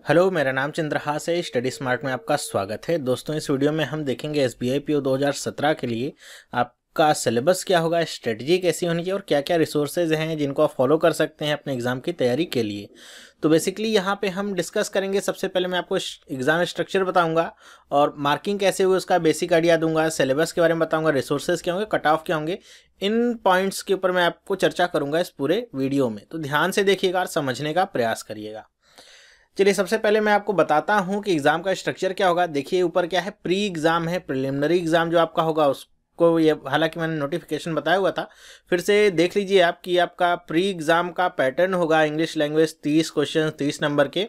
Hello, मेरा नाम चंद्रहास है। स्टडी स्मार्ट में आपका स्वागत है। दोस्तों, इस वीडियो में हम देखेंगे एसबीआई पीओ 2017 के लिए आपका सिलेबस क्या होगा, स्ट्रेटजी कैसी होनी चाहिए और क्या क्या रिसोर्सेज हैं जिनको आप फॉलो कर सकते हैं अपने एग्जाम की तैयारी के लिए। तो बेसिकली यहाँ पे हम डिस्कस करेंगे। सबसे पहले मैं आपको एग्जाम स्ट्रक्चर बताऊंगा और मार्किंग कैसे हुई उसका बेसिक आइडिया दूंगा, सिलेबस के बारे में बताऊंगा, रिसोर्सेज क्या होंगे, कट ऑफ क्या होंगे। इन पॉइंट्स के ऊपर मैं आपको चर्चा करूंगा इस पूरे वीडियो में, तो ध्यान से देखिएगा और समझने का प्रयास करिएगा। चलिए, सबसे पहले मैं आपको बताता हूं कि एग्जाम का स्ट्रक्चर क्या होगा। देखिए ऊपर क्या है, प्री एग्जाम है, प्रिलिमिनरी एग्जाम जो आपका होगा उसको ये हालांकि मैंने नोटिफिकेशन बताया हुआ था, फिर से देख लीजिए आप कि आपका प्री एग्जाम का पैटर्न होगा इंग्लिश लैंग्वेज 30 क्वेश्चन 30 नंबर के,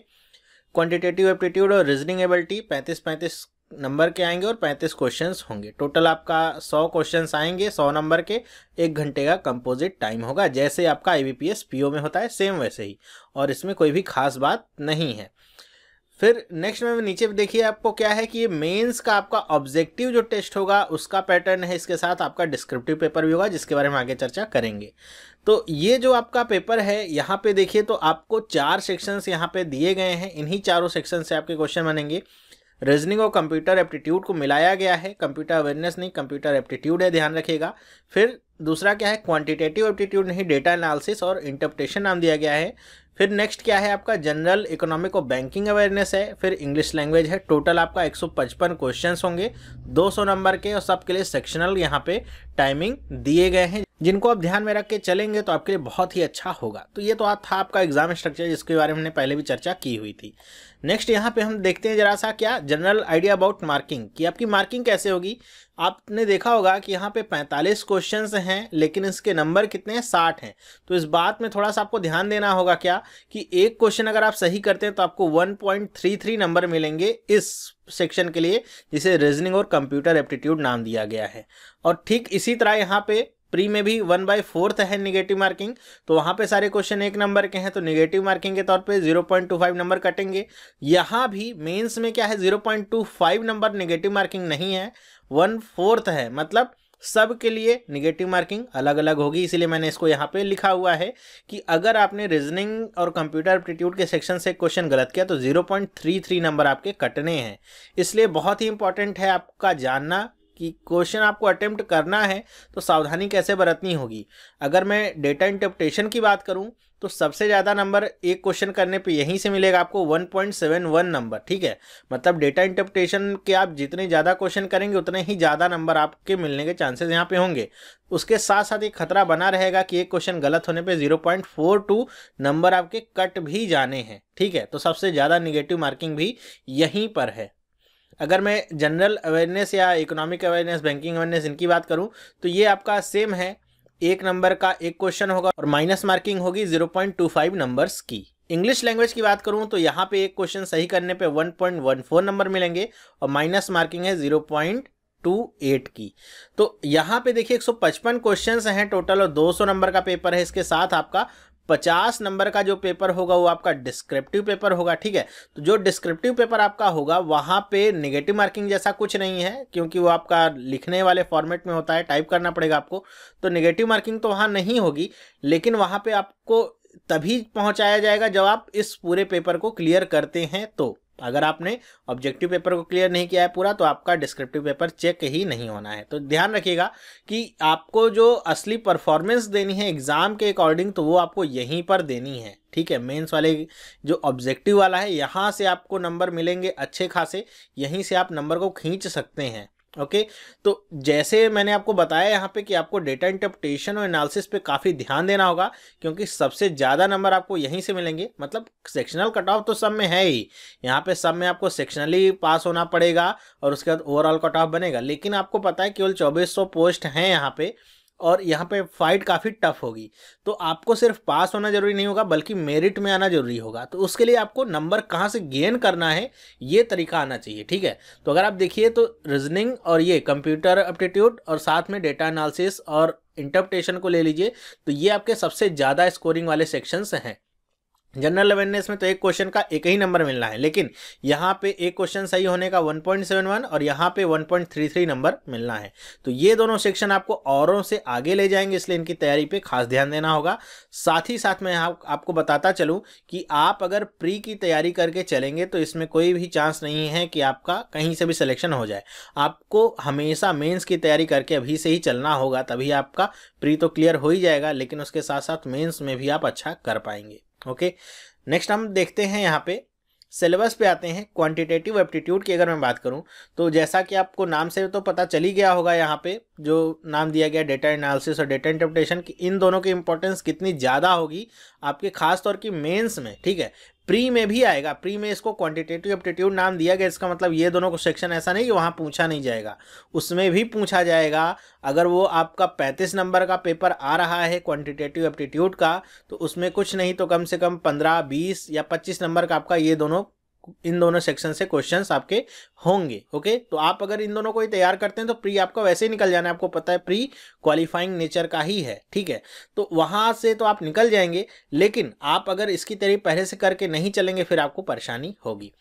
क्वांटिटेटिव एप्टीट्यूड और रीजनिंग एबिलिटी 35 नंबर के आएंगे और 35 क्वेश्चंस होंगे। टोटल आपका 100 क्वेश्चंस आएंगे 100 नंबर के। 1 घंटे का कंपोजिट टाइम होगा, जैसे आपका आईबीपीएस पीओ में होता है सेम वैसे ही, और इसमें कोई भी खास बात नहीं है। फिर नेक्स्ट में नीचे देखिए आपको क्या है कि ये मेंस का आपका ऑब्जेक्टिव जो टेस्ट होगा उसका पैटर्न है। इसके साथ आपका डिस्क्रिप्टिव पेपर भी होगा जिसके बारे में आगे चर्चा करेंगे। तो ये जो आपका पेपर है यहाँ पे देखिए, तो आपको 4 सेक्शंस यहाँ पे दिए गए हैं। इन्हीं चारों सेक्शन से आपके क्वेश्चन बनेंगे। रीजनिंग और कंप्यूटर एप्टीट्यूड को मिलाया गया है, कंप्यूटर अवेयरनेस नहीं, कंप्यूटर एप्टीट्यूड है, ध्यान रखिएगा। फिर दूसरा क्या है, क्वांटिटेटिव एप्टीट्यूड नहीं, डेटा एनालिसिस और इंटरप्रिटेशन नाम दिया गया है। फिर नेक्स्ट क्या है आपका, जनरल इकोनॉमिक और बैंकिंग अवेयरनेस है। फिर इंग्लिश लैंग्वेज है। टोटल आपका 155 क्वेश्चंस होंगे 200 नंबर के, और सबके लिए सेक्शनल यहाँ पे टाइमिंग दिए गए हैं, जिनको आप ध्यान में रख के चलेंगे तो आपके लिए बहुत ही अच्छा होगा। तो ये तो था आपका एग्जाम स्ट्रक्चर, जिसके बारे में हमने पहले भी चर्चा की हुई थी। नेक्स्ट यहाँ पे हम देखते हैं जरा सा क्या जनरल आइडिया अबाउट मार्किंग, कि आपकी मार्किंग कैसे होगी। आपने देखा होगा कि यहाँ पे 45 क्वेश्चंस हैं, लेकिन इसके नंबर कितने हैं, 60 हैं। तो इस बात में थोड़ा सा आपको ध्यान देना होगा क्या, कि एक क्वेश्चन अगर आप सही करते हैं तो आपको 1.33 नंबर मिलेंगे इस सेक्शन के लिए, जिसे रीजनिंग और कंप्यूटर एप्टीट्यूड नाम दिया गया है। और ठीक इसी तरह यहाँ पे प्री में भी 1/4 है निगेटिव मार्किंग, तो वहाँ पे सारे क्वेश्चन 1 नंबर के हैं, तो निगेटिव मार्किंग के तौर पे 0.25 नंबर कटेंगे। यहाँ भी मेंस में क्या है, 0.25 नंबर निगेटिव मार्किंग नहीं है, 1/4 है। मतलब सब के लिए निगेटिव मार्किंग अलग अलग होगी। इसीलिए मैंने इसको यहाँ पे लिखा हुआ है कि अगर आपने रीजनिंग और कंप्यूटर एप्टीट्यूड के सेक्शन से क्वेश्चन गलत किया तो 0.33 नंबर आपके कटने हैं। इसलिए बहुत ही इंपॉर्टेंट है आपका जानना कि क्वेश्चन आपको अटेम्प्ट करना है तो सावधानी कैसे बरतनी होगी। अगर मैं डेटा इंटरप्रिटेशन की बात करूं तो सबसे ज़्यादा नंबर एक क्वेश्चन करने पे यहीं से मिलेगा आपको 1.71 नंबर, ठीक है। मतलब डेटा इंटरप्रिटेशन के आप जितने ज़्यादा क्वेश्चन करेंगे उतने ही ज़्यादा नंबर आपके मिलने के चांसेस यहाँ पे होंगे। उसके साथ साथ एक खतरा बना रहेगा कि एक क्वेश्चन गलत होने पे 0.42 नंबर आपके कट भी जाने हैं, ठीक है। तो सबसे ज़्यादा निगेटिव मार्किंग भी यहीं पर है। अगर मैं जनरल अवेयरनेस या इकोनॉमिक अवेयरनेस, बैंकिंग अवेयरनेस, इनकी बात करूं तो ये आपका सेम है। 1 नंबर का एक क्वेश्चन होगा और माइनस मार्किंग होगी 0.25 नंबर्स की। इंग्लिश लैंग्वेज की बात करूं तो यहाँ पे एक क्वेश्चन सही करने पे 1.14 नंबर मिलेंगे और माइनस मार्किंग है 0.28 की। तो यहाँ पे देखिए 155 क्वेश्चंस हैं टोटल और 200 नंबर का पेपर है। इसके साथ आपका 50 नंबर का जो पेपर होगा वो आपका डिस्क्रिप्टिव पेपर होगा, ठीक है। तो जो डिस्क्रिप्टिव पेपर आपका होगा वहाँ पे नेगेटिव मार्किंग जैसा कुछ नहीं है, क्योंकि वो आपका लिखने वाले फॉर्मेट में होता है, टाइप करना पड़ेगा आपको। तो नेगेटिव मार्किंग तो वहाँ नहीं होगी, लेकिन वहाँ पे आपको तभी पहुँचाया जाएगा जब आप इस पूरे पेपर को क्लियर करते हैं। तो अगर आपने ऑब्जेक्टिव पेपर को क्लियर नहीं किया है पूरा तो आपका डिस्क्रिप्टिव पेपर चेक ही नहीं होना है। तो ध्यान रखिएगा कि आपको जो असली परफॉर्मेंस देनी है एग्जाम के अकॉर्डिंग तो वो आपको यहीं पर देनी है, ठीक है। मेंस वाले जो ऑब्जेक्टिव वाला है यहाँ से आपको नंबर मिलेंगे अच्छे खासे, यहीं से आप नंबर को खींच सकते हैं, ओके। तो जैसे मैंने आपको बताया यहाँ पे कि आपको डेटा इंटरप्रिटेशन और एनालिसिस पे काफ़ी ध्यान देना होगा, क्योंकि सबसे ज़्यादा नंबर आपको यहीं से मिलेंगे। मतलब सेक्शनल कट ऑफ तो सब में है ही, यहाँ पे सब में आपको सेक्शनली पास होना पड़ेगा और उसके बाद ओवरऑल कट ऑफ बनेगा। लेकिन आपको पता है केवल 2400 पोस्ट हैं यहाँ पे, और यहाँ पे फाइट काफ़ी टफ होगी। तो आपको सिर्फ पास होना जरूरी नहीं होगा बल्कि मेरिट में आना जरूरी होगा। तो उसके लिए आपको नंबर कहाँ से गेन करना है ये तरीका आना चाहिए, ठीक है। तो अगर आप देखिए तो रीजनिंग और ये कंप्यूटर एप्टीट्यूड और साथ में डेटा एनालिसिस और इंटरप्रिटेशन को ले लीजिए, तो ये आपके सबसे ज़्यादा स्कोरिंग वाले सेक्शंस हैं। जनरल अवेयरनेस में तो एक क्वेश्चन का एक ही नंबर मिलना है, लेकिन यहाँ पे एक क्वेश्चन सही होने का 1.71 और यहाँ पे 1.33 नंबर मिलना है। तो ये दोनों सेक्शन आपको औरों से आगे ले जाएंगे, इसलिए इनकी तैयारी पे खास ध्यान देना होगा। साथ ही साथ मैं आपको बताता चलूँ कि आप अगर प्री की तैयारी करके चलेंगे तो इसमें कोई भी चांस नहीं है कि आपका कहीं से भी सिलेक्शन हो जाए। आपको हमेशा मेंस की तैयारी करके अभी से ही चलना होगा, तभी आपका प्री तो क्लियर हो ही जाएगा, लेकिन उसके साथ साथ मेंस में भी आप अच्छा कर पाएंगे। ओके, नेक्स्ट हम देखते हैं यहाँ पे सिलेबस पे आते हैं। क्वांटिटेटिव एप्टीट्यूड की अगर मैं बात करूँ तो जैसा कि आपको नाम से तो पता चल ही गया होगा, यहाँ पे जो नाम दिया गया डेटा एनालिसिस और डेटा इंटरप्रिटेशन की, इन दोनों की इंपॉर्टेंस कितनी ज़्यादा होगी आपके खास तौर की मेंस में, ठीक है। प्री में भी आएगा, प्री में इसको क्वांटिटेटिव एप्टीट्यूड नाम दिया गया, इसका मतलब ये दोनों को सेक्शन ऐसा नहीं कि वहाँ पूछा नहीं जाएगा, उसमें भी पूछा जाएगा। अगर वो आपका 35 नंबर का पेपर आ रहा है क्वांटिटेटिव एप्टीट्यूड का, तो उसमें कुछ नहीं तो कम से कम 15, 20 या 25 नंबर का आपका इन दोनों सेक्शन से क्वेश्चंस आपके होंगे। ओके, तो आप अगर इन दोनों को ही तैयार करते हैं तो प्री आपका वैसे ही निकल जाना है, आपको पता है प्री क्वालिफाइंग नेचर का ही है, ठीक है। तो वहां से तो आप निकल जाएंगे, लेकिन आप अगर इसकी तैयारी पहले से करके नहीं चलेंगे फिर आपको परेशानी होगी।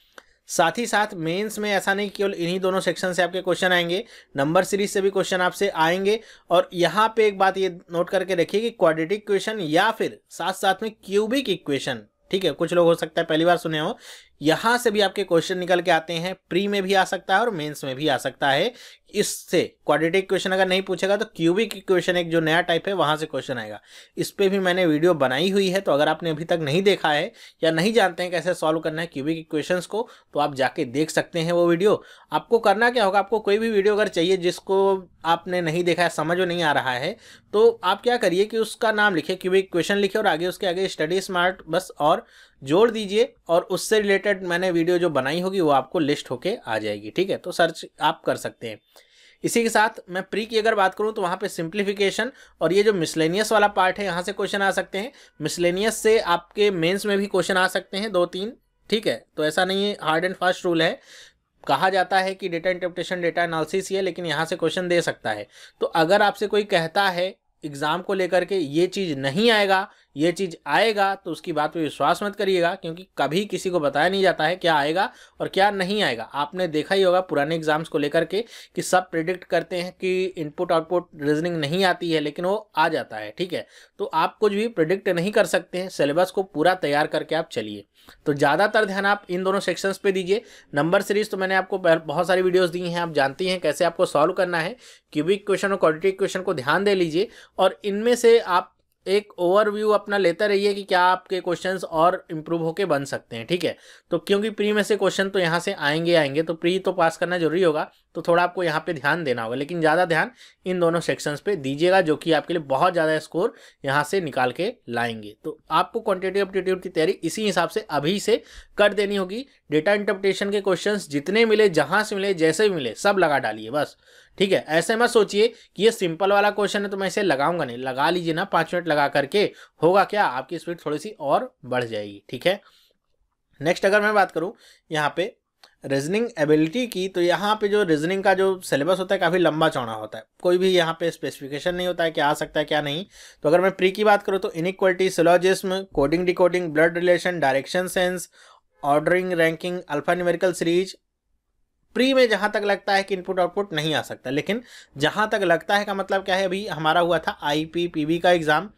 साथ ही साथ मेंस में ऐसा नहीं केवल इन्हीं दोनों सेक्शन से आपके क्वेश्चन आएंगे, नंबर सीरीज से भी क्वेश्चन आपसे आएंगे। और यहाँ पे एक बात ये नोट करके रखिए कि क्वाड्रेटिक इक्वेशन या फिर साथ साथ में क्यूबिक इक्वेशन, ठीक है, कुछ लोग हो सकता है पहली बार सुने हो, यहां से भी आपके क्वेश्चन निकल के आते हैं। प्री में भी आ सकता है और मेंस में भी आ सकता है। इससे क्वाड्रेटिक इक्वेशन अगर नहीं पूछेगा तो क्यूबिक इक्वेशन एक जो नया टाइप है वहां से क्वेश्चन आएगा। इस पे भी मैंने वीडियो बनाई हुई है, तो अगर आपने अभी तक नहीं देखा है या नहीं जानते हैं कैसे सॉल्व करना है क्यूबिक इक्वेशंस को, तो आप जाके देख सकते हैं वो वीडियो। आपको करना क्या होगा, आपको कोई भी वीडियो अगर चाहिए जिसको आपने नहीं देखा है, समझ में नहीं आ रहा है, तो आप क्या करिए कि उसका नाम लिखिए, क्यूबिक इक्वेशन लिखिए और आगे उसके आगे स्टडी स्मार्ट बस और जोड़ दीजिए, और उससे रिलेटेड मैंने वीडियो जो बनाई होगी वो आपको लिस्ट होके आ जाएगी, ठीक है। तो सर्च आप कर सकते हैं। इसी के साथ मैं प्री की अगर बात करूं तो वहां पे सिंप्लीफिकेशन और ये जो मिसलेनियस वाला पार्ट है यहाँ से क्वेश्चन आ सकते हैं। मिसलेनियस से आपके मेंस में भी क्वेश्चन आ सकते हैं 2-3, ठीक है। तो ऐसा नहीं है, हार्ड एंड फास्ट रूल है। कहा जाता है कि डेटा इंटरप्रिटेशन डेटा एनालिसिस ही है, लेकिन यहाँ से क्वेश्चन दे सकता है। तो अगर आपसे कोई कहता है एग्जाम को लेकर के ये चीज़ नहीं आएगा, ये चीज़ आएगा, तो उसकी बात पे विश्वास मत करिएगा, क्योंकि कभी किसी को बताया नहीं जाता है क्या आएगा और क्या नहीं आएगा। आपने देखा ही होगा पुराने एग्जाम्स को लेकर के कि सब प्रेडिक्ट करते हैं कि इनपुट आउटपुट रीजनिंग नहीं आती है, लेकिन वो आ जाता है, ठीक है। तो आप कुछ भी प्रेडिक्ट नहीं कर सकते हैं, सिलेबस को पूरा तैयार करके आप चलिए। तो ज़्यादातर ध्यान आप इन दोनों सेक्शंस पे दीजिए। नंबर सीरीज तो मैंने आपको बहुत सारी वीडियोस दी हैं, आप जानती हैं कैसे आपको सॉल्व करना है। क्यूबिक क्वेश्चन और क्वाड्रेटिक क्वेश्चन को ध्यान दे लीजिए, और इनमें से आप एक ओवरव्यू अपना लेते रहिए कि क्या आपके क्वेश्चंस और इम्प्रूव होके बन सकते हैं, ठीक है। तो क्योंकि प्री में से क्वेश्चन तो यहाँ से आएंगे, तो प्री तो पास करना जरूरी होगा, तो थोड़ा आपको यहाँ पे ध्यान देना होगा, लेकिन ज़्यादा ध्यान इन दोनों सेक्शंस पे दीजिएगा, जो कि आपके लिए बहुत ज़्यादा स्कोर यहाँ से निकाल के लाएंगे। तो आपको क्वांटिटेटिव एप्टीट्यूड की तैयारी इसी हिसाब से अभी से कर देनी होगी। डेटा इंटरप्रिटेशन के क्वेश्चंस जितने मिले, जहाँ से मिले, जैसे भी मिले, सब लगा डालिए बस, ठीक है। ऐसे मत सोचिए कि ये सिंपल वाला क्वेश्चन है तो मैं इसे लगाऊंगा नहीं, लगा लीजिए ना, 5 मिनट लगा करके। होगा क्या, आपकी स्पीड थोड़ी सी और बढ़ जाएगी, ठीक है। नेक्स्ट अगर मैं बात करूं यहाँ पे रीजनिंग एबिलिटी की, तो यहाँ पे जो रीजनिंग का जो सिलेबस होता है काफ़ी लंबा चौड़ा होता है, कोई भी यहाँ पे स्पेसिफिकेशन नहीं होता है क्या आ सकता है क्या नहीं। तो अगर मैं प्री की बात करूँ तो inequality, syllogism, coding decoding, blood relation, direction sense, ordering, ranking, alpha numerical series, pre में जहाँ तक लगता है कि इनपुट आउटपुट नहीं आ सकता, लेकिन जहाँ तक लगता है का मतलब क्या है, अभी हमारा हुआ था IPPB का एग्ज़ाम,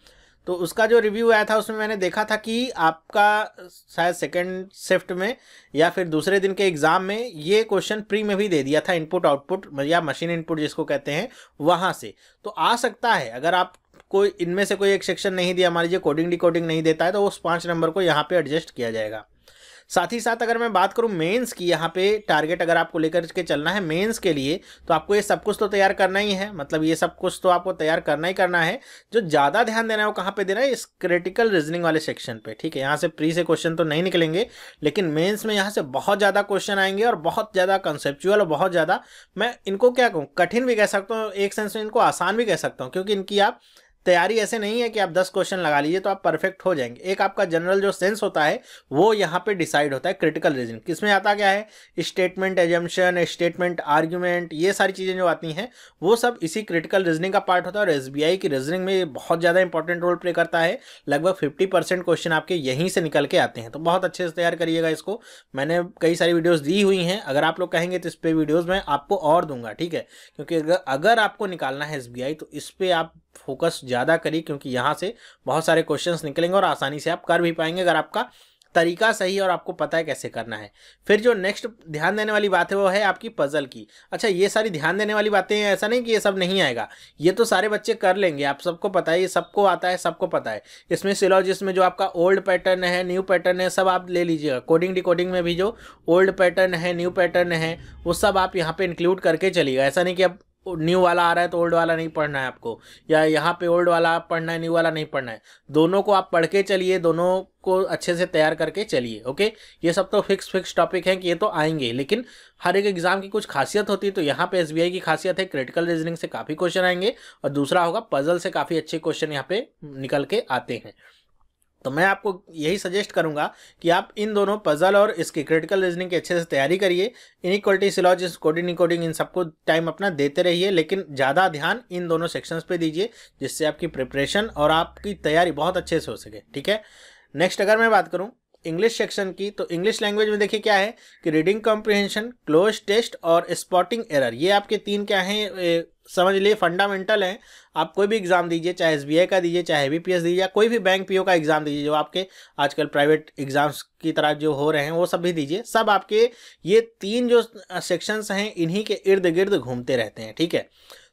तो उसका जो रिव्यू आया था उसमें मैंने देखा था कि आपका शायद सेकंड शिफ्ट में या फिर दूसरे दिन के एग्ज़ाम में ये क्वेश्चन प्री में भी दे दिया था, इनपुट आउटपुट या मशीन इनपुट जिसको कहते हैं, वहाँ से तो आ सकता है। अगर आप कोई इनमें से कोई एक सेक्शन नहीं दिया, मान लीजिए कोडिंग डिकोडिंग नहीं देता है, तो उस 5 नंबर को यहाँ पे एडजस्ट किया जाएगा। साथ ही साथ अगर मैं बात करूं मेंस की, यहाँ पे टारगेट अगर आपको लेकर के चलना है मेंस के लिए, तो आपको ये सब कुछ तो तैयार करना ही है, मतलब ये सब कुछ तो आपको तैयार करना ही करना है। जो ज़्यादा ध्यान देना है वो कहाँ पे देना है, इस क्रिटिकल रीजनिंग वाले सेक्शन पे, ठीक है। यहाँ से प्री से क्वेश्चन तो नहीं निकलेंगे, लेकिन मेंस में यहाँ से बहुत ज़्यादा क्वेश्चन आएंगे और बहुत ज़्यादा कंसेप्चुअल और बहुत ज़्यादा, मैं इनको क्या कहूँ, कठिन भी कह सकता हूँ, एक सेंस में इनको आसान भी कह सकता हूँ, क्योंकि इनकी आप तैयारी ऐसे नहीं है कि आप 10 क्वेश्चन लगा लीजिए तो आप परफेक्ट हो जाएंगे। एक आपका जनरल जो सेंस होता है वो यहाँ पे डिसाइड होता है। क्रिटिकल रीजनिंग किसमें आता क्या है, स्टेटमेंट एजम्पशन, स्टेटमेंट आर्ग्यूमेंट, ये सारी चीज़ें जो आती हैं वो सब इसी क्रिटिकल रीजनिंग का पार्ट होता है। और एसबीआई की रीजनिंग में ये बहुत ज़्यादा इंपॉर्टेंट रोल प्ले करता है। लगभग 50% क्वेश्चन आपके यहीं से निकल के आते हैं। तो बहुत अच्छे से तैयार करिएगा इसको। मैंने कई सारी वीडियोज़ दी हुई हैं, अगर आप लोग कहेंगे तो इस पर वीडियोज़ मैं आपको और दूंगा, ठीक है। क्योंकि अगर आपको निकालना है एसबीआई तो इस पर आप फोकस ज़्यादा करिए, क्योंकि यहाँ से बहुत सारे क्वेश्चंस निकलेंगे और आसानी से आप कर भी पाएंगे अगर आपका तरीका सही है और आपको पता है कैसे करना है। फिर जो नेक्स्ट ध्यान देने वाली बात है वो है आपकी पजल की। अच्छा, ये सारी ध्यान देने वाली बातें हैं, ऐसा नहीं कि ये सब नहीं आएगा, ये तो सारे बच्चे कर लेंगे, आप सबको पता है, ये सबको आता है, सबको पता है। इसमें सिलॉजिस्ट में जो आपका ओल्ड पैटर्न है, न्यू पैटर्न है, सब आप ले लीजिएगा। कोडिंग डिकोडिंग में भी जो ओल्ड पैटर्न है, न्यू पैटर्न है, वो सब आप यहाँ पे इंक्लूड करके चलिएगा। ऐसा नहीं कि अब न्यू वाला आ रहा है तो ओल्ड वाला नहीं पढ़ना है आपको, या यहाँ पे ओल्ड वाला आप पढ़ना है, न्यू वाला नहीं पढ़ना है। दोनों को आप पढ़ के चलिए, दोनों को अच्छे से तैयार करके चलिए। ओके, ये सब तो फिक्स टॉपिक हैं कि ये तो आएंगे, लेकिन हर एक एग्जाम की कुछ खासियत होती है। तो यहाँ पे एसबीआई की खासियत है क्रिटिकल रीजनिंग से काफ़ी क्वेश्चन आएंगे, और दूसरा होगा पजल से काफ़ी अच्छे क्वेश्चन यहाँ पे निकल के आते हैं। तो मैं आपको यही सजेस्ट करूंगा कि आप इन दोनों पजल और इसकी क्रिटिकल रीजनिंग की अच्छे से तैयारी करिए। इनइक्वालिटी, सिलॉजिस्ट, कोडिंग इन सबको टाइम अपना देते रहिए, लेकिन ज़्यादा ध्यान इन दोनों सेक्शंस पे दीजिए, जिससे आपकी प्रिपरेशन और आपकी तैयारी बहुत अच्छे से हो सके, ठीक है। नेक्स्ट अगर मैं बात करूं इंग्लिश सेक्शन की, तो इंग्लिश लैंग्वेज में देखिए क्या है कि रीडिंग कॉम्प्रिहेंशन, क्लोज टेस्ट और स्पॉटिंग एरर, ये आपके 3 क्या हैं, समझ लिए फंडामेंटल हैं। आप कोई भी एग्जाम दीजिए, चाहे एसबीआई का दीजिए, चाहे बीपीएस दीजिए, या कोई भी बैंक पीओ का एग्जाम दीजिए, जो आपके आजकल प्राइवेट एग्जाम्स की तरह जो हो रहे हैं वो सब भी दीजिए, सब आपके ये 3 जो सेक्शंस हैं इन्हीं के इर्द गिर्द घूमते रहते हैं, ठीक है।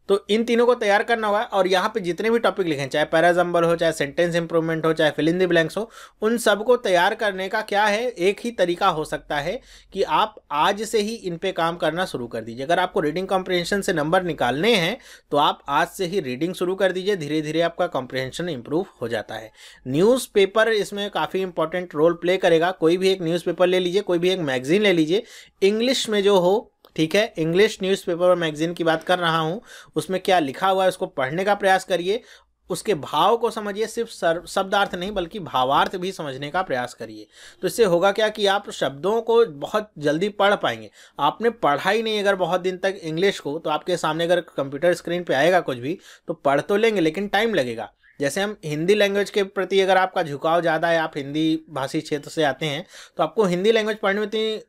तो इन तीनों को तैयार करना होगा, और यहाँ पे जितने भी टॉपिक लिखे, चाहे पैराजम्बल हो, चाहे सेंटेंस इंप्रूवमेंट हो, चाहे फिल इन द ब्लैंक्स हो, उन सबको तैयार करने का क्या है, एक ही तरीका हो सकता है कि आप आज से ही इन पे काम करना शुरू कर दीजिए। अगर आपको रीडिंग कॉम्प्रिहेंशन से नंबर निकालने हैं तो आप आज से ही रीडिंग शुरू कर दीजिए, धीरे धीरे आपका कॉम्प्रिहेंशन इंप्रूव हो जाता है। न्यूज़पेपर इसमें काफ़ी इंपॉर्टेंट रोल प्ले करेगा। कोई भी एक न्यूज़पेपर ले लीजिए, कोई भी एक मैगजीन ले लीजिए, इंग्लिश में जो हो, ठीक है। इंग्लिश न्यूज़पेपर और मैगजीन की बात कर रहा हूँ, उसमें क्या लिखा हुआ है उसको पढ़ने का प्रयास करिए, उसके भाव को समझिए, सिर्फ शब्दार्थ नहीं बल्कि भावार्थ भी समझने का प्रयास करिए। तो इससे होगा क्या कि आप शब्दों को बहुत जल्दी पढ़ पाएंगे। आपने पढ़ा ही नहीं अगर बहुत दिन तक इंग्लिश को, तो आपके सामने अगर कंप्यूटर स्क्रीन पे आएगा कुछ भी तो पढ़ तो लेंगे, लेकिन टाइम लगेगा। जैसे हम हिंदी लैंग्वेज के प्रति अगर आपका झुकाव ज़्यादा है, आप हिंदी भाषी क्षेत्र से आते हैं, तो आपको हिंदी लैंग्वेज पढ़ने में इतनी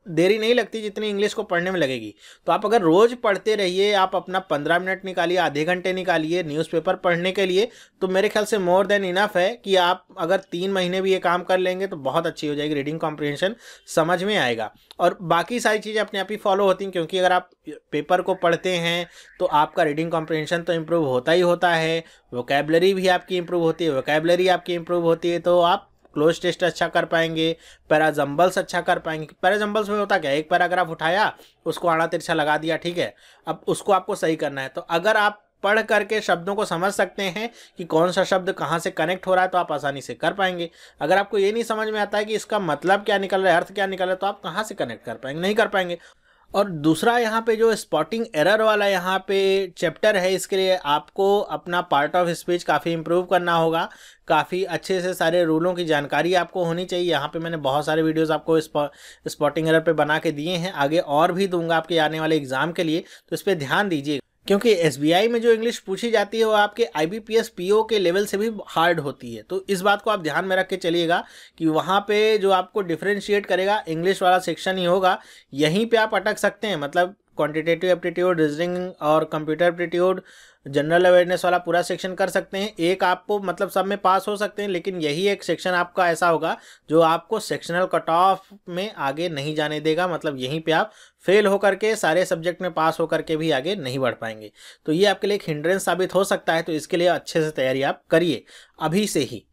देरी नहीं लगती जितनी इंग्लिश को पढ़ने में लगेगी। तो आप अगर रोज़ पढ़ते रहिए, आप अपना 15 मिनट निकालिए, आधे घंटे निकालिए न्यूज़पेपर पढ़ने के लिए, तो मेरे ख्याल से मोर देन इनफ है कि आप अगर 3 महीने भी ये काम कर लेंगे तो बहुत अच्छी हो जाएगी, रीडिंग कॉम्प्रिहेंशन समझ में आएगा। और बाकी सारी चीज़ें अपने आप ही फॉलो होती हैं, क्योंकि अगर आप पेपर को पढ़ते हैं तो आपका रीडिंग कॉम्प्रिहेंशन तो इम्प्रूव होता ही होता है, वोकैबलरी भी आपकी इम्प्रूव होती है, वोकैबलरी आपकी इम्प्रूव होती है तो आप क्लोज टेस्ट अच्छा कर पाएंगे, पैराजम्बल्स अच्छा कर पाएंगे। पैराजम्बल्स में होता क्या है, एक पैराग्राफ उठाया, उसको आड़ा तिरछा लगा दिया, ठीक है। अब उसको आपको सही करना है, तो अगर आप पढ़ करके शब्दों को समझ सकते हैं कि कौन सा शब्द कहाँ से कनेक्ट हो रहा है, तो आप आसानी से कर पाएंगे। अगर आपको ये नहीं समझ में आता है कि इसका मतलब क्या निकल रहा है, अर्थ क्या निकल रहा है, तो आप कहाँ से कनेक्ट कर पाएंगे, नहीं कर पाएंगे। और दूसरा यहाँ पे जो स्पॉटिंग एरर वाला यहाँ पे चैप्टर है, इसके लिए आपको अपना पार्ट ऑफ स्पीच काफ़ी इम्प्रूव करना होगा। काफ़ी अच्छे से सारे रूलों की जानकारी आपको होनी चाहिए। यहाँ पे मैंने बहुत सारे वीडियोस आपको स्पॉटिंग एरर पे बना के दिए हैं, आगे और भी दूंगा आपके आने वाले एग्जाम के लिए, तो इस पर ध्यान दीजिए। क्योंकि एसबीआई में जो इंग्लिश पूछी जाती है वो आपके आईबीपीएस पीओ के लेवल से भी हार्ड होती है, तो इस बात को आप ध्यान में रख के चलिएगा कि वहाँ पे जो आपको डिफरेंशिएट करेगा इंग्लिश वाला सेक्शन ही होगा। यहीं पे आप अटक सकते हैं, मतलब क्वांटिटेटिव एप्टीट्यूड, रीजनिंग और कंप्यूटर एप्टीट्यूड, जनरल अवेयरनेस वाला पूरा सेक्शन कर सकते हैं। एक आपको मतलब सब में पास हो सकते हैं, लेकिन यही एक सेक्शन आपका ऐसा होगा जो आपको सेक्शनल कट ऑफ में आगे नहीं जाने देगा, मतलब यहीं पे आप फेल होकर के सारे सब्जेक्ट में पास होकर के भी आगे नहीं बढ़ पाएंगे। तो ये आपके लिए एक हिंड्रेंस साबित हो सकता है, तो इसके लिए अच्छे से तैयारी आप करिए अभी से ही।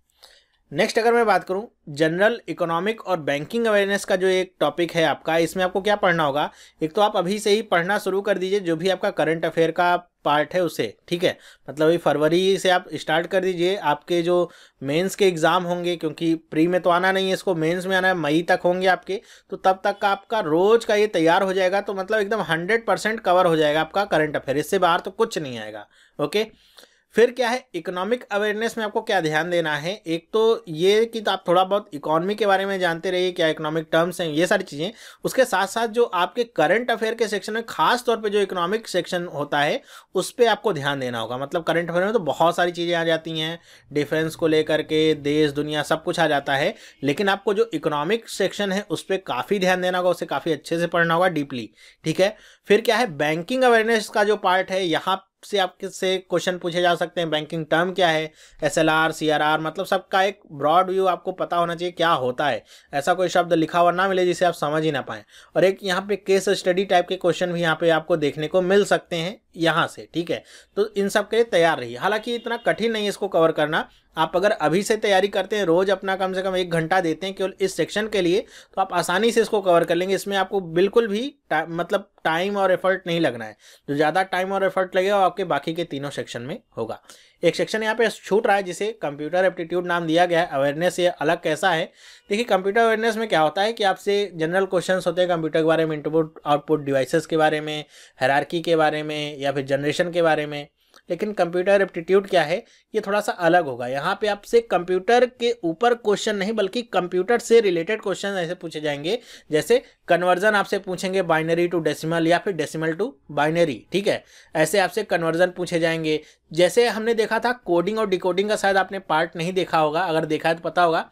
नेक्स्ट अगर मैं बात करूं जनरल इकोनॉमिक और बैंकिंग अवेयरनेस का जो एक टॉपिक है आपका, इसमें आपको क्या पढ़ना होगा। एक तो आप अभी से ही पढ़ना शुरू कर दीजिए जो भी आपका करंट अफेयर का पार्ट है उसे, ठीक है। मतलब अभी फरवरी से आप स्टार्ट कर दीजिए। आपके जो मेंस के एग्ज़ाम होंगे, क्योंकि प्री में तो आना नहीं है, इसको मेंस में आना है, मई तक होंगे आपके, तो तब तक आपका रोज़ का ये तैयार हो जाएगा। तो मतलब एकदम 100% कवर हो जाएगा आपका करंट अफेयर, इससे बाहर तो कुछ नहीं आएगा। ओके, फिर क्या है, इकोनॉमिक अवेयरनेस में आपको क्या ध्यान देना है, एक तो ये कि तो आप थोड़ा बहुत इकोनॉमी के बारे में जानते रहिए, क्या इकोनॉमिक टर्म्स हैं, ये सारी चीज़ें। उसके साथ साथ जो आपके करंट अफेयर के सेक्शन में, खास तौर पे जो इकोनॉमिक सेक्शन होता है उस पर आपको ध्यान देना होगा। मतलब करंट अफेयर में तो बहुत सारी चीज़ें आ जाती हैं, डिफेंस को लेकर के, देश दुनिया सब कुछ आ जाता है, लेकिन आपको जो इकोनॉमिक सेक्शन है उस पर काफ़ी ध्यान देना होगा, उसे काफ़ी अच्छे से पढ़ना होगा डीपली, ठीक है। फिर क्या है, बैंकिंग अवेयरनेस का जो पार्ट है, यहाँ से आपसे क्वेश्चन पूछे जा सकते हैं। बैंकिंग टर्म क्या है, एसएलआर, सीआरआर, मतलब सबका एक ब्रॉड व्यू आपको पता होना चाहिए क्या होता है। ऐसा कोई शब्द लिखा हुआ ना मिले जिसे आप समझ ही ना पाएं। और एक यहाँ पे केस स्टडी टाइप के क्वेश्चन भी यहाँ पे आपको देखने को मिल सकते हैं यहाँ से, ठीक है। तो इन सब के लिए तैयार रहिए। हालांकि इतना कठिन नहीं है इसको कवर करना। आप अगर अभी से तैयारी करते हैं, रोज अपना कम से कम 1 घंटा देते हैं केवल इस सेक्शन के लिए, तो आप आसानी से इसको कवर कर लेंगे। इसमें आपको बिल्कुल भी मतलब टाइम और एफर्ट नहीं लगना है। जो ज़्यादा टाइम और एफर्ट लगेगा वो आपके बाकी के तीनों सेक्शन में होगा। एक सेक्शन यहाँ पे छूट रहा है जिसे कंप्यूटर एप्टीट्यूड नाम दिया गया है। अवेयरनेस ये अलग कैसा है, देखिए कंप्यूटर अवेयरनेस में क्या होता है कि आपसे जनरल क्वेश्चंस होते हैं कंप्यूटर के बारे में, इनपुट आउटपुट डिवाइसेस के बारे में, हायरार्की के बारे में, या फिर जनरेशन के बारे में। लेकिन कंप्यूटर एप्टीट्यूड क्या है, ये थोड़ा सा अलग होगा। यहाँ पे आपसे कंप्यूटर के ऊपर क्वेश्चन नहीं बल्कि कंप्यूटर से रिलेटेड क्वेश्चन ऐसे पूछे जाएंगे, जैसे कन्वर्जन आपसे पूछेंगे बाइनरी टू डेसिमल या फिर डेसिमल टू बाइनरी, ठीक है। ऐसे आपसे कन्वर्जन पूछे जाएंगे। जैसे हमने देखा था कोडिंग और डिकोडिंग का, शायद आपने पार्ट नहीं देखा होगा, अगर देखा है तो पता होगा।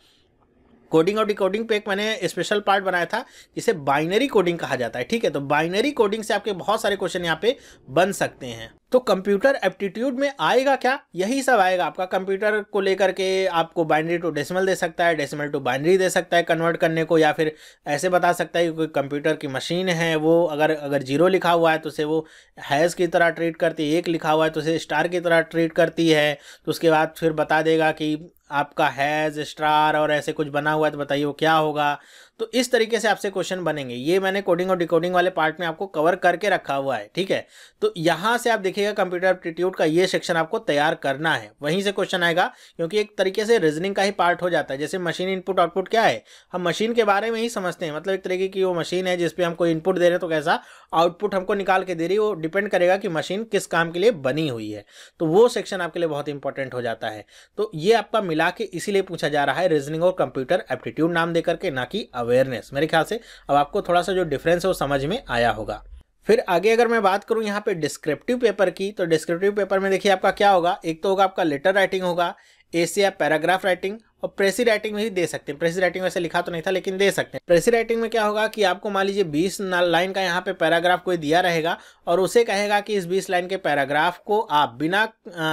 कोडिंग और डिकोडिंग पे एक मैंने स्पेशल पार्ट बनाया था जिसे बाइनरी कोडिंग कहा जाता है, ठीक है। तो बाइनरी कोडिंग से आपके बहुत सारे क्वेश्चन यहाँ पे बन सकते हैं। तो कंप्यूटर एप्टीट्यूड में आएगा क्या, यही सब आएगा आपका। कंप्यूटर को लेकर के आपको बाइनरी टू डेसिमल दे सकता है, डेसिमल टू बाइनरी दे सकता है कन्वर्ट करने को, या फिर ऐसे बता सकता है कि कोई कंप्यूटर की मशीन है, वो अगर 0 लिखा हुआ है तो उसे वो हैज़ की तरह ट्रीट करती है, 1 लिखा हुआ है तो उसे स्टार की तरह ट्रीट करती है। तो उसके बाद फिर बता देगा कि आपका हैज़ स्टार और ऐसे कुछ बना हुआ है तो बताइए वो क्या होगा। तो इस तरीके से आपसे क्वेश्चन बनेंगे। ये मैंने कोडिंग और डिकोडिंग वाले पार्ट में आपको कवर करके रखा हुआ है, ठीक है। तो यहाँ से आप देखिएगा कंप्यूटर एप्टीट्यूड का ये सेक्शन आपको तैयार करना है, वहीं से क्वेश्चन आएगा, क्योंकि एक तरीके से रीजनिंग का ही पार्ट हो जाता है। जैसे मशीन इनपुट आउटपुट क्या है, हम मशीन के बारे में ही समझते हैं, मतलब एक तरीके की वो मशीन है जिसपे हम कोई इनपुट दे रहे हैं तो कैसा आउटपुट हमको निकाल के दे रही है, वो डिपेंड करेगा कि मशीन किस काम के लिए बनी हुई है। तो वो सेक्शन आपके लिए बहुत इंपॉर्टेंट हो जाता है। तो ये आपका मिला के इसीलिए पूछा जा रहा है रीजनिंग और कंप्यूटर एप्टीट्यूड नाम देकर के, ना कि अवेयरनेस। मेरे ख्याल से अब आपको थोड़ा सा जो डिफरेंस है वो समझ में आया होगा। फिर आगे अगर मैं बात करूं यहाँ पे डिस्क्रिप्टिव पेपर की, तो डिस्क्रिप्टिव पेपर में देखिए आपका क्या होगा, एक तो होगा आपका लेटर राइटिंग होगा, एसे या पैराग्राफ राइटिंग, और प्रेसी राइटिंग में भी दे सकते हैं। प्रेसी राइटिंग वैसे लिखा तो नहीं था लेकिन दे सकते हैं। प्रेसी राइटिंग में क्या होगा कि आपको मान लीजिए 20 लाइन का यहाँ पे पैराग्राफ कोई दिया रहेगा और उसे कहेगा कि इस 20 लाइन के पैराग्राफ को आप बिना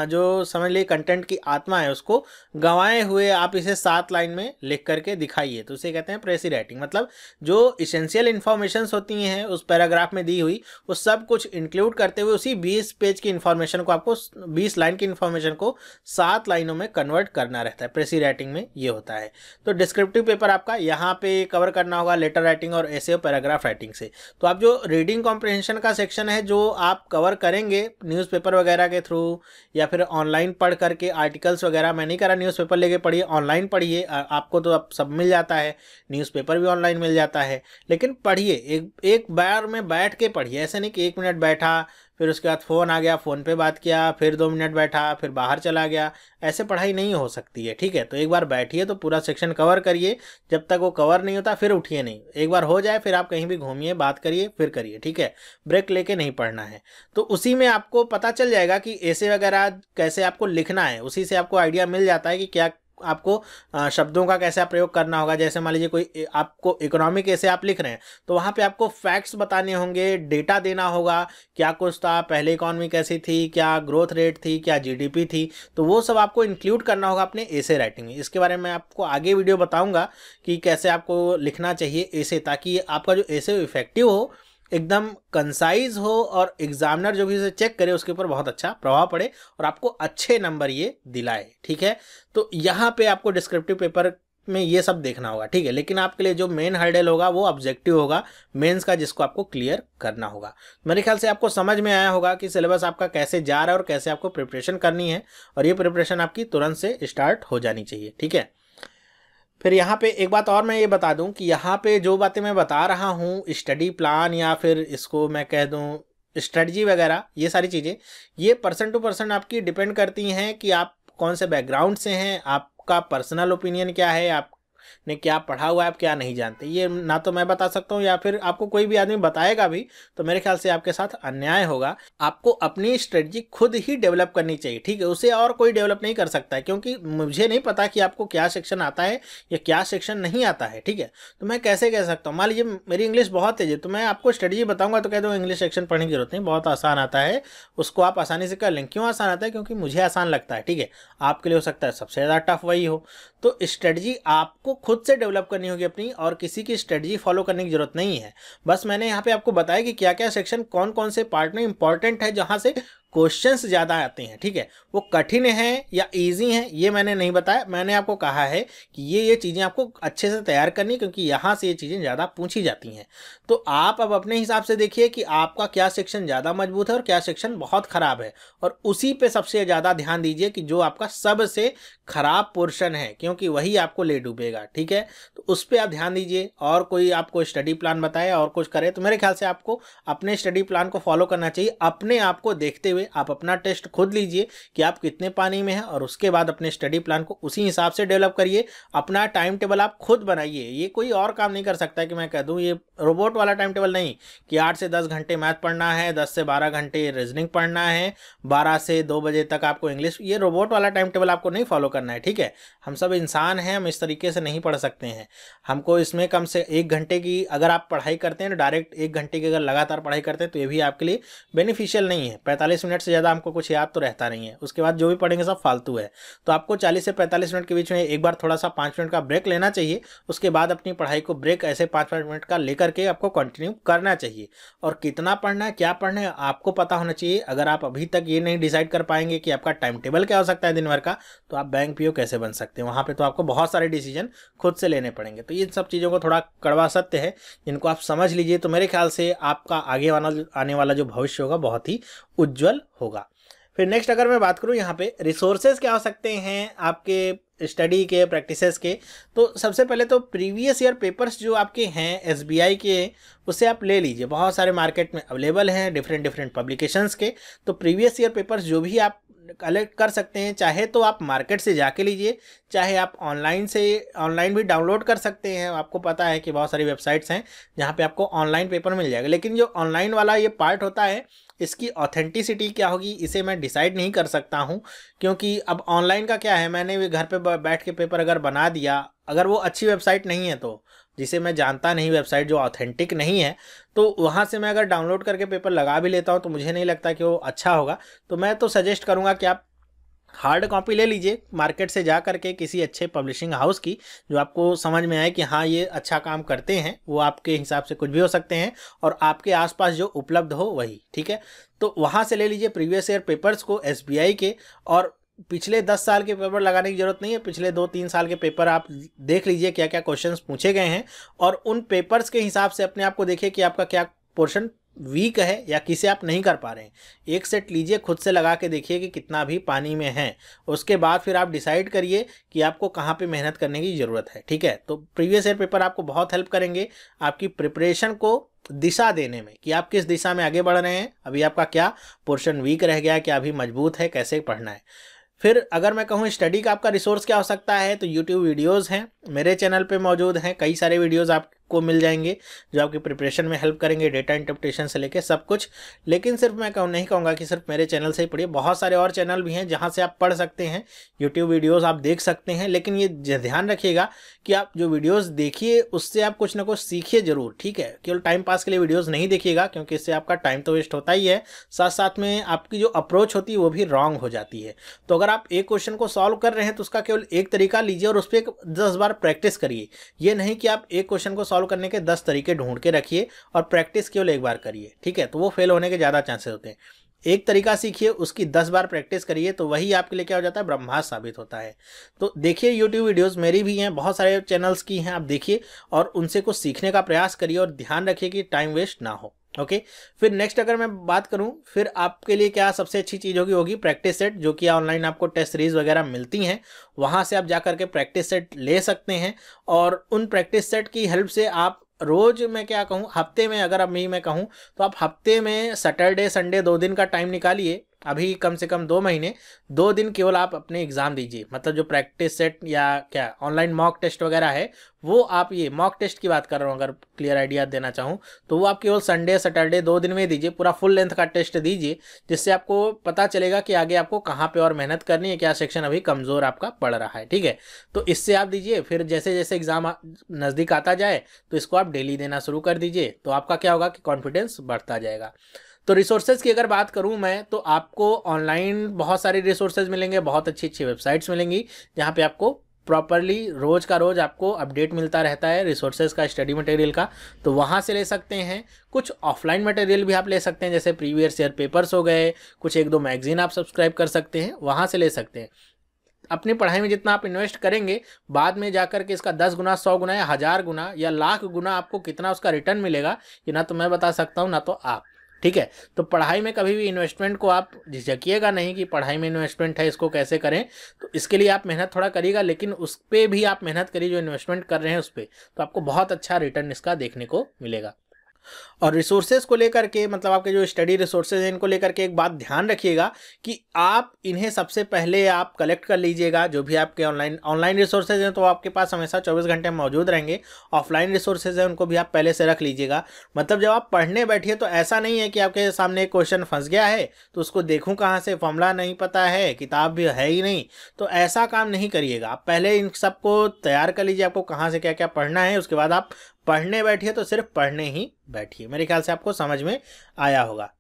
जो समझ लीजिए कंटेंट की आत्मा है उसको गंवाए हुए आप इसे 7 लाइन में लिख करके दिखाइए। तो उसे कहते हैं प्रेसी राइटिंग। मतलब जो इसेंशियल इन्फॉर्मेशन होती हैं उस पैराग्राफ में दी हुई, वो सब कुछ इंक्लूड करते हुए उसी 20 पेज की इन्फॉर्मेशन को आपको 20 लाइन की इन्फॉर्मेशन को 7 लाइनों में कन्वर्ट करना रहता है। प्रेसी राइटिंग में ये होता है। तो डिस्क्रिप्टिव पेपर आपका यहाँ पे कवर करना होगा लेटर राइटिंग और ऐसे पैराग्राफ राइटिंग से। तो आप जो रीडिंग कॉम्प्रिहेंशन का सेक्शन है जो आप कवर करेंगे न्यूज़पेपर वगैरह के थ्रू या फिर ऑनलाइन पढ़ करके, आर्टिकल्स वगैरह, मैं नहीं कह रहा न्यूज़पेपर लेके पढ़िए, ऑनलाइन पढ़िए, आपको तो अब सब मिल जाता है, न्यूज़पेपर भी ऑनलाइन मिल जाता है। लेकिन पढ़िए, एक बार में बैठ के पढ़िए, ऐसे नहीं कि 1 मिनट बैठा फिर उसके बाद फ़ोन आ गया, फ़ोन पे बात किया, फिर 2 मिनट बैठा फिर बाहर चला गया, ऐसे पढ़ाई नहीं हो सकती है, ठीक है। तो एक बार बैठिए तो पूरा सेक्शन कवर करिए, जब तक वो कवर नहीं होता फिर उठिए नहीं, एक बार हो जाए फिर आप कहीं भी घूमिए, बात करिए, फिर करिए, ठीक है। ब्रेक लेके नहीं पढ़ना है। तो उसी में आपको पता चल जाएगा कि ऐसे वगैरह कैसे आपको लिखना है, उसी से आपको आइडिया मिल जाता है कि क्या आपको शब्दों का कैसे प्रयोग करना होगा। जैसे मान लीजिए कोई आपको इकोनॉमिक ऐसे आप लिख रहे हैं तो वहाँ पे आपको फैक्ट्स बताने होंगे, डेटा देना होगा, क्या कुछ था, पहले इकोनॉमी कैसी थी, क्या ग्रोथ रेट थी, क्या जीडीपी थी, तो वो सब आपको इंक्लूड करना होगा अपने एसे राइटिंग में। इसके बारे में आपको आगे वीडियो बताऊंगा कि कैसे आपको लिखना चाहिए एसे, ताकि आपका जो एसे इफेक्टिव हो, एकदम कंसाइज हो और एग्जामिनर जो भी उसे चेक करे उसके ऊपर बहुत अच्छा प्रभाव पड़े और आपको अच्छे नंबर ये दिलाए, ठीक है। तो यहाँ पे आपको डिस्क्रिप्टिव पेपर में ये सब देखना होगा, ठीक है। लेकिन आपके लिए जो मेन हर्डल होगा वो ऑब्जेक्टिव होगा मेंस का, जिसको आपको क्लियर करना होगा। मेरे ख्याल से आपको समझ में आया होगा कि सिलेबस आपका कैसे जा रहा है और कैसे आपको प्रिपरेशन करनी है, और ये प्रिपरेशन आपकी तुरंत से स्टार्ट हो जानी चाहिए, ठीक है। फिर यहाँ पे एक बात और मैं ये बता दूं कि यहाँ पे जो बातें मैं बता रहा हूँ, स्टडी प्लान या फिर इसको मैं कह दूं स्ट्रेटजी वगैरह, ये सारी चीज़ें ये पर्सन टू पर्सन आपकी डिपेंड करती हैं कि आप कौन से बैकग्राउंड से हैं, आपका पर्सनल ओपिनियन क्या है, आपने क्या पढ़ा हुआ है, आप क्या नहीं जानते। ये ना तो मैं बता सकता हूँ या फिर आपको कोई भी आदमी बताएगा भी तो मेरे ख्याल से आपके साथ अन्याय होगा। आपको अपनी स्ट्रेटजी खुद ही डेवलप करनी चाहिए, ठीक है, उसे और कोई डेवलप नहीं कर सकता है, क्योंकि मुझे नहीं पता कि आपको क्या सेक्शन आता है या क्या सेक्शन नहीं आता है, ठीक है। तो मैं कैसे कह सकता हूँ, मान लीजिए मेरी इंग्लिश बहुत तेज है तो मैं आपको स्ट्रेटजी बताऊंगा तो कह दो इंग्लिश सेक्शन पढ़ने की जरूरत नहीं, बहुत आसान आता है, उसको आप आसानी से कर लें। क्यों आसान आता है? क्योंकि मुझे आसान लगता है, ठीक है, आपके लिए हो सकता है सबसे ज़्यादा टफ वही हो। तो स्ट्रेटजी आपको खुद से डेवलप करनी होगी अपनी, और किसी की स्ट्रेटजी फॉलो करने की जरूरत नहीं है। बस मैंने यहाँ पे आपको बताया कि क्या क्या सेक्शन कौन कौन से पार्ट में इंपॉर्टेंट है जहाँ से क्वेश्चंस ज़्यादा आते हैं, ठीक है। वो कठिन है या इजी हैं ये मैंने नहीं बताया, मैंने आपको कहा है कि ये चीज़ें आपको अच्छे से तैयार करनी, क्योंकि यहाँ से ये चीज़ें ज़्यादा पूछी जाती हैं। तो आप अब अपने हिसाब से देखिए कि आपका क्या सेक्शन ज़्यादा मजबूत है और क्या सेक्शन बहुत ख़राब है, और उसी पे सबसे ज़्यादा ध्यान दीजिए कि जो आपका सबसे खराब पोर्शन है, क्योंकि वही आपको ले डूबेगा, ठीक है। तो उस पर आप ध्यान दीजिए, और कोई आपको स्टडी प्लान बताए और कुछ करे तो मेरे ख्याल से आपको अपने स्टडी प्लान को फॉलो करना चाहिए। अपने आप को देखते हुए आप अपना टेस्ट खुद लीजिए कि आप कितने पानी में हैं, और उसके बाद अपने स्टडी प्लान को उसी हिसाब से डेवलप करिए। अपना टाइम टेबल आप खुद बनाइए, ये कोई और काम नहीं कर सकता कि मैं कह दूं, ये रोबोट वाला टाइम टेबल नहीं कि 8 से 10 घंटे मैथ पढ़ना है, 10 से 12 घंटे रीजनिंग पढ़ना है, 12 से 2 बजे तक आपको इंग्लिश, ये रोबोट वाला टाइम टेबल आपको नहीं फॉलो करना है, ठीक है। हम सब इंसान हैं, हम इस तरीके से नहीं पढ़ सकते हैं। हमको इसमें कम से 1 घंटे की अगर आप पढ़ाई करते हैं, डायरेक्ट 1 घंटे की अगर लगातार पढ़ाई करते हैं तो ये भी आपके लिए बेनिफिशियल नहीं है। 45 मिनट से ज़्यादा हमको कुछ याद तो रहता नहीं है, उसके बाद जो भी पढ़ेंगे सब फालतू है। तो आपको 40 से 45 मिनट के बीच में एक बार थोड़ा सा 5 मिनट का ब्रेक लेना चाहिए, उसके बाद अपनी पढ़ाई को ब्रेक ऐसे 5-5 मिनट का लेकर के आपको कंटिन्यू करना चाहिए। और कितना पढ़ना है, क्या पढ़ना है, आपको पता होना चाहिए। अगर आप अभी तक ये नहीं डिसाइड कर पाएंगे कि आपका टाइम टेबल क्या हो सकता है दिन भर का, तो आप बैंक पीओ कैसे बन सकते हैं? वहाँ पर तो आपको बहुत सारे डिसीजन खुद से लेने पड़ेंगे। तो इन सब चीज़ों को थोड़ा कड़वा सत्य है, जिनको आप समझ लीजिए तो मेरे ख्याल से आपका आने वाला जो भविष्य होगा बहुत ही उज्जवल होगा। फिर नेक्स्ट अगर मैं बात करूं यहाँ पे रिसोर्सेज क्या हो सकते हैं आपके स्टडी के, प्रैक्टिसेस के, तो सबसे पहले तो प्रीवियस ईयर पेपर्स जो आपके हैं एसबीआई के, उससे आप ले लीजिए। बहुत सारे मार्केट में अवेलेबल हैं डिफरेंट पब्लिकेशंस के। तो प्रीवियस ईयर पेपर्स जो भी आप कलेक्ट कर सकते हैं, चाहे तो आप मार्केट से जाके लीजिए, चाहे आप ऑनलाइन भी डाउनलोड कर सकते हैं। आपको पता है कि बहुत सारी वेबसाइट्स हैं जहाँ पे आपको ऑनलाइन पेपर मिल जाएगा। लेकिन जो ऑनलाइन वाला ये पार्ट होता है, इसकी ऑथेंटिसिटी क्या होगी इसे मैं डिसाइड नहीं कर सकता हूँ, क्योंकि अब ऑनलाइन का क्या है, मैंने भी घर पे बैठ के पेपर अगर बना दिया, अगर वो अच्छी वेबसाइट नहीं है तो, जिसे मैं जानता नहीं, वेबसाइट जो ऑथेंटिक नहीं है, तो वहाँ से मैं अगर डाउनलोड करके पेपर लगा भी लेता हूँ तो मुझे नहीं लगता कि वो अच्छा होगा। तो मैं तो सजेस्ट करूँगा कि आप हार्ड कॉपी ले लीजिए मार्केट से जा करके, किसी अच्छे पब्लिशिंग हाउस की, जो आपको समझ में आए कि हाँ ये अच्छा काम करते हैं। वो आपके हिसाब से कुछ भी हो सकते हैं, और आपके आसपास जो उपलब्ध हो वही, ठीक है। तो वहाँ से ले लीजिए प्रीवियस ईयर पेपर्स को एसबीआई के, और पिछले 10 साल के पेपर लगाने की जरूरत नहीं है। पिछले 2-3 साल के पेपर आप देख लीजिए क्या क्या क्वेश्चंस पूछे गए हैं, और उन पेपर्स के हिसाब से अपने आप को देखिए कि आपका क्या पोर्शन वीक है या किसे आप नहीं कर पा रहे हैं। एक सेट लीजिए, खुद से लगा के देखिए कि कितना भी पानी में है, उसके बाद फिर आप डिसाइड करिए कि आपको कहाँ पे मेहनत करने की ज़रूरत है, ठीक है। तो प्रीवियस ईयर पेपर आपको बहुत हेल्प करेंगे आपकी प्रिपरेशन को दिशा देने में, कि आप किस दिशा में आगे बढ़ रहे हैं, अभी आपका क्या पोर्शन वीक रह गया है, क्या अभी मजबूत है, कैसे पढ़ना है। फिर अगर मैं कहूँ स्टडी का आपका रिसोर्स क्या हो सकता है, तो यूट्यूब वीडियोस हैं, मेरे चैनल पे मौजूद हैं, कई सारे वीडियोस आपको मिल जाएंगे जो आपकी प्रिपरेशन में हेल्प करेंगे, डेटा इंटरप्रिटेशन से लेके सब कुछ। लेकिन सिर्फ मैं नहीं कहूँगा कि सिर्फ मेरे चैनल से ही पढ़िए, बहुत सारे और चैनल भी हैं जहाँ से आप पढ़ सकते हैं, यूट्यूब वीडियोज़ आप देख सकते हैं। लेकिन ये ध्यान रखिएगा कि आप जो वीडियोज़ देखिए उससे आप कुछ ना कुछ सीखिए ज़रूर, ठीक है। केवल टाइम पास के लिए वीडियोज़ नहीं देखिएगा, क्योंकि इससे आपका टाइम तो वेस्ट होता ही है, साथ साथ में आपकी जो अप्रोच होती है वो भी रॉन्ग हो जाती है। तो अगर आप एक क्वेश्चन को सॉल्व कर रहे हैं तो उसका केवल एक तरीका लीजिए और उस पर 10 बार प्रैक्टिस करिए। ये नहीं कि आप एक क्वेश्चन को सॉल्व करने के 10 तरीके ढूंढ के रखिए और प्रैक्टिस केवल एक बार करिए, ठीक है। तो वो फेल होने के ज़्यादा चांसेस होते हैं। एक तरीका सीखिए, उसकी 10 बार प्रैक्टिस करिए, तो वही आपके लिए क्या हो जाता है, ब्रह्मास्त्र साबित होता है। तो देखिए यूट्यूब वीडियोस मेरी भी हैं, बहुत सारे चैनल्स की हैं, आप देखिए और उनसे कुछ सीखने का प्रयास करिए, और ध्यान रखिए कि टाइम वेस्ट ना हो। ओके, फिर नेक्स्ट अगर मैं बात करूं, फिर आपके लिए क्या सबसे अच्छी चीज़ होगी प्रैक्टिस सेट, जो कि ऑनलाइन आपको टेस्ट सीरीज वगैरह मिलती हैं, वहां से आप जा करके प्रैक्टिस सेट ले सकते हैं, और उन प्रैक्टिस सेट की हेल्प से आप रोज़ मैं क्या कहूँ, हफ्ते में अगर अब मैं कहूँ तो आप हफ्ते में सैटरडे संडे 2 दिन का टाइम निकालिए। अभी कम से कम 2 महीने 2 दिन केवल आप अपने एग्ज़ाम दीजिए, मतलब जो प्रैक्टिस सेट या क्या ऑनलाइन मॉक टेस्ट वगैरह है वो आप, ये मॉक टेस्ट की बात कर रहा हूँ अगर क्लियर आइडिया देना चाहूँ तो वो आप केवल संडे सैटरडे 2 दिन में दीजिए, पूरा फुल लेंथ का टेस्ट दीजिए, जिससे आपको पता चलेगा कि आगे आपको कहाँ पे और मेहनत करनी है, क्या सेक्शन अभी कमज़ोर आपका पड़ रहा है। ठीक है, तो इससे आप दीजिए, फिर जैसे जैसे एग्ज़ाम नज़दीक आता जाए तो इसको आप डेली देना शुरू कर दीजिए, तो आपका क्या होगा कि कॉन्फिडेंस बढ़ता जाएगा। तो रिसोर्सेज की अगर बात करूं मैं तो आपको ऑनलाइन बहुत सारे रिसोर्सेज मिलेंगे, बहुत अच्छी अच्छी वेबसाइट्स मिलेंगी जहां पे आपको प्रॉपरली रोज़ का रोज़ आपको अपडेट मिलता रहता है रिसोर्सेज का, स्टडी मटेरियल का, तो वहाँ से ले सकते हैं। कुछ ऑफलाइन मटेरियल भी आप ले सकते हैं, जैसे प्रीवियस ईयर पेपर्स हो गए, कुछ 1-2 मैगजीन आप सब्सक्राइब कर सकते हैं, वहाँ से ले सकते हैं। अपनी पढ़ाई में जितना आप इन्वेस्ट करेंगे, बाद में जाकर के इसका 10 गुना 100 गुना या 1000 गुना या लाख गुना आपको कितना उसका रिटर्न मिलेगा, ये ना तो मैं बता सकता हूँ ना तो आप। ठीक है, तो पढ़ाई में कभी भी इन्वेस्टमेंट को आप झिझकिएगा नहीं कि पढ़ाई में इन्वेस्टमेंट है इसको कैसे करें, तो इसके लिए आप मेहनत थोड़ा करिएगा, लेकिन उस पर भी आप मेहनत करिए जो इन्वेस्टमेंट कर रहे हैं उस पर, तो आपको बहुत अच्छा रिटर्न इसका देखने को मिलेगा। और रिसोर्सेज को लेकर के, मतलब आपके जो स्टडी रिसोर्सेज हैं इनको लेकर के एक बात ध्यान रखिएगा कि आप इन्हें सबसे पहले आप कलेक्ट कर लीजिएगा। जो भी आपके ऑनलाइन रिसोर्सेज हैं तो आपके पास हमेशा 24 घंटे मौजूद रहेंगे, ऑफलाइन रिसोर्सेज हैं उनको भी आप पहले से रख लीजिएगा। मतलब जब आप पढ़ने बैठिए तो ऐसा नहीं है कि आपके सामने एक क्वेश्चन फंस गया है तो उसको देखूँ कहाँ से, फॉर्मूला नहीं पता है, किताब भी है ही नहीं, तो ऐसा काम नहीं करिएगा। आप पहले इन सबको तैयार कर लीजिए, आपको कहाँ से क्या क्या पढ़ना है, उसके बाद आप पढ़ने बैठिए तो सिर्फ पढ़ने ही बैठिए। मेरे ख्याल से आपको समझ में आया होगा।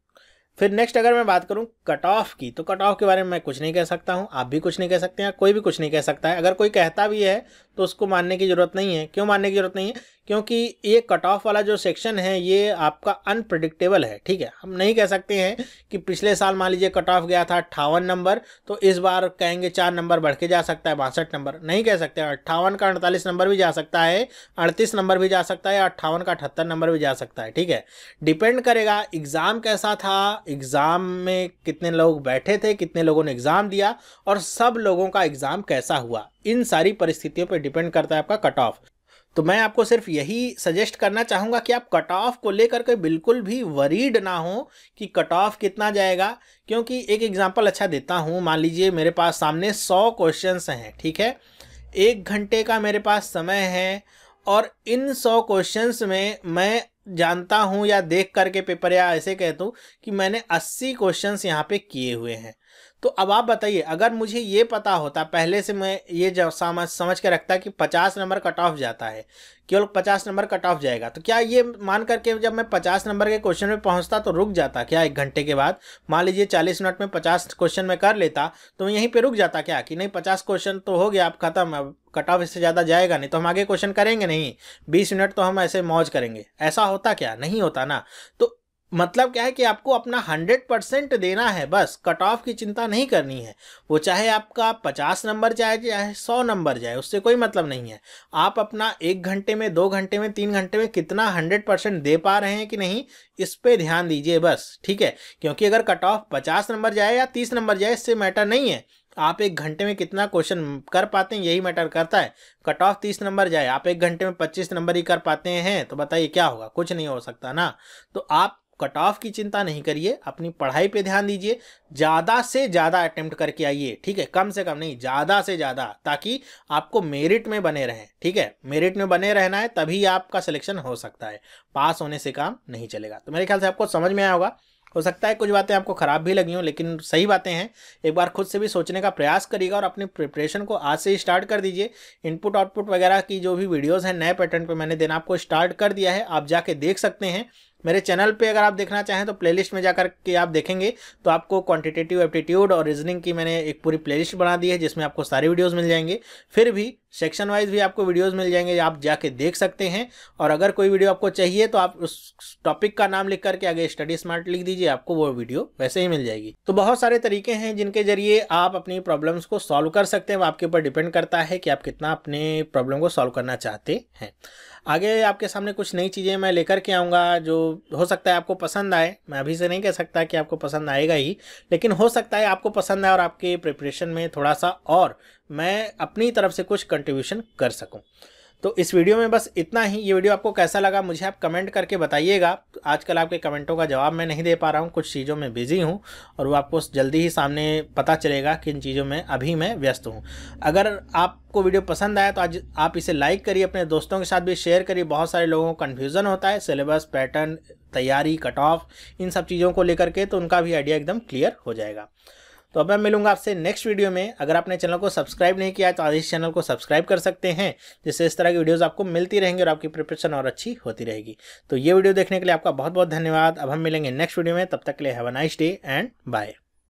फिर नेक्स्ट अगर मैं बात करूं कट ऑफ की, तो कट ऑफ के बारे में मैं कुछ नहीं कह सकता हूं, आप भी कुछ नहीं कह सकते हैं, कोई भी कुछ नहीं कह सकता है। अगर कोई कहता भी है तो उसको मानने की ज़रूरत नहीं है। क्यों मानने की ज़रूरत नहीं है? क्योंकि ये कट ऑफ वाला जो सेक्शन है ये आपका अनप्रेडिक्टेबल है। ठीक है, हम नहीं कह सकते हैं कि पिछले साल मान लीजिए कट ऑफ गया था 58 नंबर, तो इस बार कहेंगे 4 नंबर बढ़ के जा सकता है 62 नंबर, नहीं कह सकते। 58 का 48 नंबर भी जा सकता है, 38 नंबर भी जा सकता है, 58 का 78 नंबर भी जा सकता है। ठीक है, डिपेंड करेगा एग्ज़ाम कैसा था, एग्ज़ाम में कितने लोग बैठे थे, कितने लोगों ने एग्ज़ाम दिया और सब लोगों का एग्ज़ाम कैसा हुआ, इन सारी परिस्थितियों पर डिपेंड करता है आपका कट ऑफ। तो मैं आपको सिर्फ यही सजेस्ट करना चाहूँगा कि आप कट ऑफ को लेकर के बिल्कुल भी वरीड ना हो कि कट ऑफ कितना जाएगा। क्योंकि एक एग्जांपल अच्छा देता हूँ, मान लीजिए मेरे पास सामने 100 क्वेश्चंस हैं, ठीक है, 1 घंटे का मेरे पास समय है और इन 100 क्वेश्चंस में मैं जानता हूँ या देख करके पेपर या ऐसे कह दूँ कि मैंने 80 क्वेश्चंस यहाँ पे किए हुए हैं। तो अब आप बताइए, अगर मुझे ये पता होता पहले से, मैं ये जब समझ के रखता कि 50 नंबर कट ऑफ जाता है, केवल 50 नंबर कट ऑफ जाएगा, तो क्या ये मान करके जब मैं 50 नंबर के क्वेश्चन में पहुंचता तो रुक जाता क्या 1 घंटे के बाद? मान लीजिए 40 मिनट में 50 क्वेश्चन में कर लेता तो मैं यहीं पे रुक जाता क्या कि नहीं 50 क्वेश्चन तो हो गया, अब खत्म, अब कट ऑफ इससे ज़्यादा जाएगा नहीं तो हम आगे क्वेश्चन करेंगे नहीं, 20 मिनट तो हम ऐसे मौज करेंगे? ऐसा होता क्या? नहीं होता ना। तो मतलब क्या है कि आपको अपना 100% देना है, बस कट ऑफ की चिंता नहीं करनी है। वो चाहे आपका 50 नंबर जाए चाहे 100 नंबर जाए, उससे कोई मतलब नहीं है। आप अपना 1 घंटे में, 2 घंटे में, 3 घंटे में कितना 100% दे पा रहे हैं कि नहीं, इस पे ध्यान दीजिए बस। ठीक है, क्योंकि अगर कट ऑफ 50 नंबर जाए या 30 नंबर जाए इससे मैटर नहीं है, आप 1 घंटे में कितना क्वेश्चन कर पाते हैं यही मैटर करता है। कट ऑफ 30 नंबर जाए, आप 1 घंटे में 25 नंबर ही कर पाते हैं, तो बताइए क्या होगा? कुछ नहीं हो सकता ना। तो आप कट ऑफ की चिंता नहीं करिए, अपनी पढ़ाई पे ध्यान दीजिए, ज़्यादा से ज़्यादा अटेम्प्ट करके आइए। ठीक है, कम से कम नहीं, ज़्यादा से ज़्यादा, ताकि आपको मेरिट में बने रहें। ठीक है, मेरिट में बने रहना है, तभी आपका सिलेक्शन हो सकता है, पास होने से काम नहीं चलेगा। तो मेरे ख्याल से आपको समझ में आया होगा। हो सकता है कुछ बातें आपको ख़राब भी लगी हों, लेकिन सही बातें हैं। एक बार खुद से भी सोचने का प्रयास करिएगा और अपनी प्रिपरेशन को आज से ही स्टार्ट कर दीजिए। इनपुट आउटपुट वगैरह की जो भी वीडियोस हैं नए पैटर्न पे मैंने देना आपको स्टार्ट कर दिया है, आप जाके देख सकते हैं। मेरे चैनल पे अगर आप देखना चाहें तो प्लेलिस्ट में जाकर के आप देखेंगे तो आपको क्वांटिटेटिव एप्टीट्यूड और रीजनिंग की मैंने एक पूरी प्लेलिस्ट बना दी है, जिसमें आपको सारे वीडियोस मिल जाएंगे। फिर भी सेक्शन वाइज भी आपको वीडियोस मिल जाएंगे, आप जाके देख सकते हैं। और अगर कोई वीडियो आपको चाहिए तो आप उस टॉपिक का नाम लिख करके आगे स्टडी स्मार्ट लिख दीजिए, आपको वो वीडियो वैसे ही मिल जाएगी। तो बहुत सारे तरीके हैं जिनके जरिए आप अपनी प्रॉब्लम्स को सॉल्व कर सकते हैं। आपके ऊपर डिपेंड करता है कि आप कितना अपने प्रॉब्लम को सॉल्व करना चाहते हैं। आगे आपके सामने कुछ नई चीज़ें मैं लेकर के आऊँगा जो हो सकता है आपको पसंद आए। मैं अभी से नहीं कह सकता कि आपको पसंद आएगा ही, लेकिन हो सकता है आपको पसंद आए और आपके प्रिपरेशन में थोड़ा सा और मैं अपनी तरफ से कुछ कंट्रीब्यूशन कर सकूं। तो इस वीडियो में बस इतना ही। ये वीडियो आपको कैसा लगा मुझे आप कमेंट करके बताइएगा। आजकल आपके कमेंटों का जवाब मैं नहीं दे पा रहा हूँ, कुछ चीज़ों में बिजी हूँ और वो आपको जल्दी ही सामने पता चलेगा किन चीज़ों में अभी मैं व्यस्त हूँ। अगर आपको वीडियो पसंद आया तो आज आप इसे लाइक करिए, अपने दोस्तों के साथ भी शेयर करिए। बहुत सारे लोगों को कन्फ्यूज़न होता है सिलेबस, पैटर्न, तैयारी, कट ऑफ, इन सब चीज़ों को लेकर के, तो उनका भी आइडिया एकदम क्लियर हो जाएगा। तो अब मैं मिलूंगा आपसे नेक्स्ट वीडियो में। अगर आपने चैनल को सब्सक्राइब नहीं किया तो आज इस चैनल को सब्सक्राइब कर सकते हैं, जिससे इस तरह की वीडियोस आपको मिलती रहेंगी और आपकी प्रिपरेशन और अच्छी होती रहेगी। तो ये वीडियो देखने के लिए आपका बहुत बहुत धन्यवाद। अब हम मिलेंगे नेक्स्ट वीडियो में, तब तक के लिए have a nice day and bye.